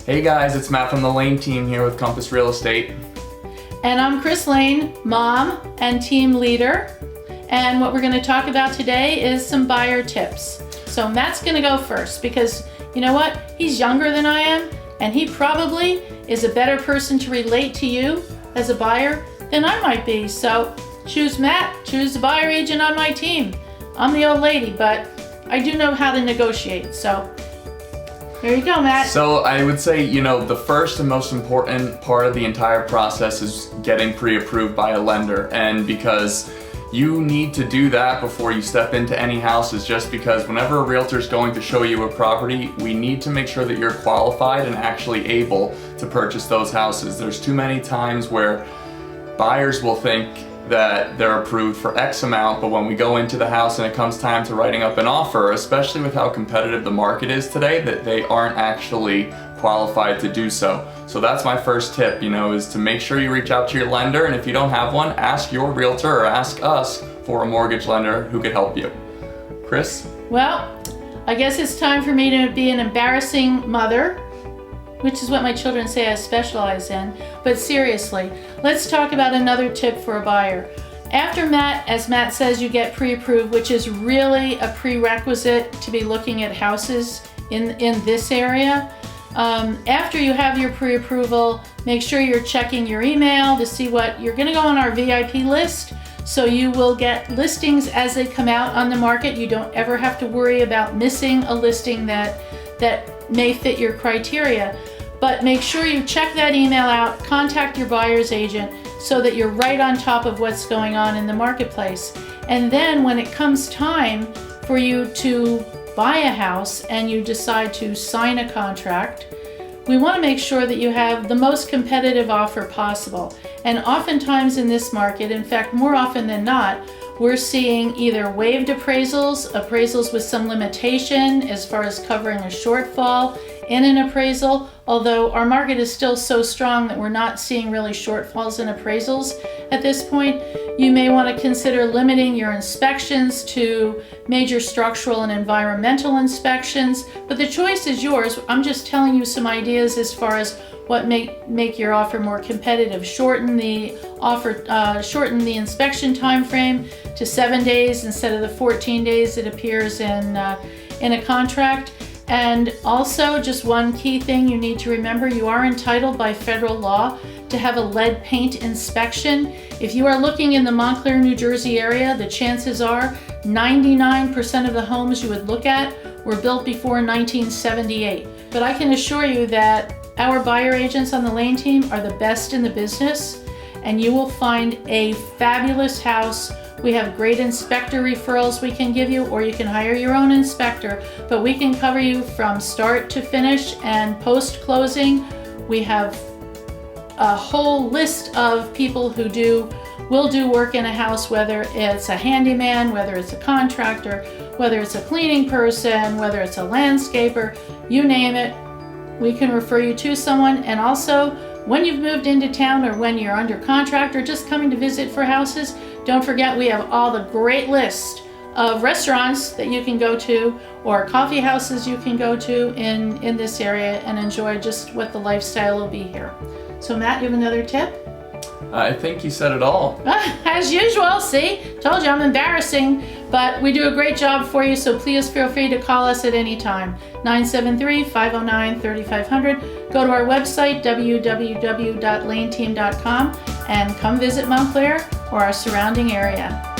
Hey guys, it's Matt from the Lane team here with Compass Real Estate. And I'm Chris Lane, mom and team leader. And what we're going to talk about today is some buyer tips. So Matt's going to go first because you know what? He's younger than I am, and he probably is a better person to relate to you as a buyer than I might be. So choose Matt, choose the buyer agent on my team. I'm the old lady, but I do know how to negotiate. So there you go, Matt. So I would say, the first and most important part of the entire process is getting pre-approved by a lender. And because you need to do that before you step into any houses, just because whenever a realtor is going to show you a property, we need to make sure that you're qualified and actually able to purchase those houses. There's too many times where buyers will think that they're approved for X amount, but when we go into the house and it comes time to writing up an offer, especially with how competitive the market is today, that they aren't actually qualified to do so. So that's my first tip, is to make sure you reach out to your lender, and if you don't have one, ask your realtor or ask us for a mortgage lender who could help you. Chris? Well, I guess it's time for me to be an embarrassing mother, which is what my children say I specialize in. But seriously, let's talk about another tip for a buyer. After as Matt says, you get pre-approved, which is really a prerequisite to be looking at houses in this area. After you have your pre-approval, make sure you're checking your email to see what you're gonna go on our VIP list. So you will get listings as they come out on the market. You don't ever have to worry about missing a listing that may fit your criteria. But make sure you check that email out, contact your buyer's agent so that you're right on top of what's going on in the marketplace. And then when it comes time for you to buy a house and you decide to sign a contract, we want to make sure that you have the most competitive offer possible. And oftentimes in this market, in fact, more often than not, we're seeing either waived appraisals with some limitation as far as covering a shortfall in an appraisal, although our market is still so strong that we're not seeing really shortfalls in appraisals at this point. You may want to consider limiting your inspections to major structural and environmental inspections, but the choice is yours. I'm just telling you some ideas as far as what make your offer more competitive. Shorten the inspection time frame to 7 days instead of the 14 days it appears in a contract. And also, just one key thing you need to remember, you are entitled by federal law to have a lead paint inspection. If you are looking in the Montclair, New Jersey area, the chances are 99% of the homes you would look at were built before 1978. But I can assure you that our buyer agents on the Lane team are the best in the business, and you will find a fabulous house. We have great inspector referrals we can give you, or you can hire your own inspector, but we can cover you from start to finish and post-closing. We have a whole list of people who will do work in a house, whether it's a handyman, whether it's a contractor, whether it's a cleaning person, whether it's a landscaper, you name it, we can refer you to someone. And also, when you've moved into town or when you're under contract or just coming to visit for houses, don't forget we have all the great list of restaurants that you can go to or coffee houses you can go to in this area and enjoy just what the lifestyle will be here. So Matt, you have another tip? I think you said it all. As usual, see? Told you I'm embarrassing, but we do a great job for you, so please feel free to call us at any time. 973-509-3500. Go to our website, www.laneteam.com, and come visit Montclair or our surrounding area.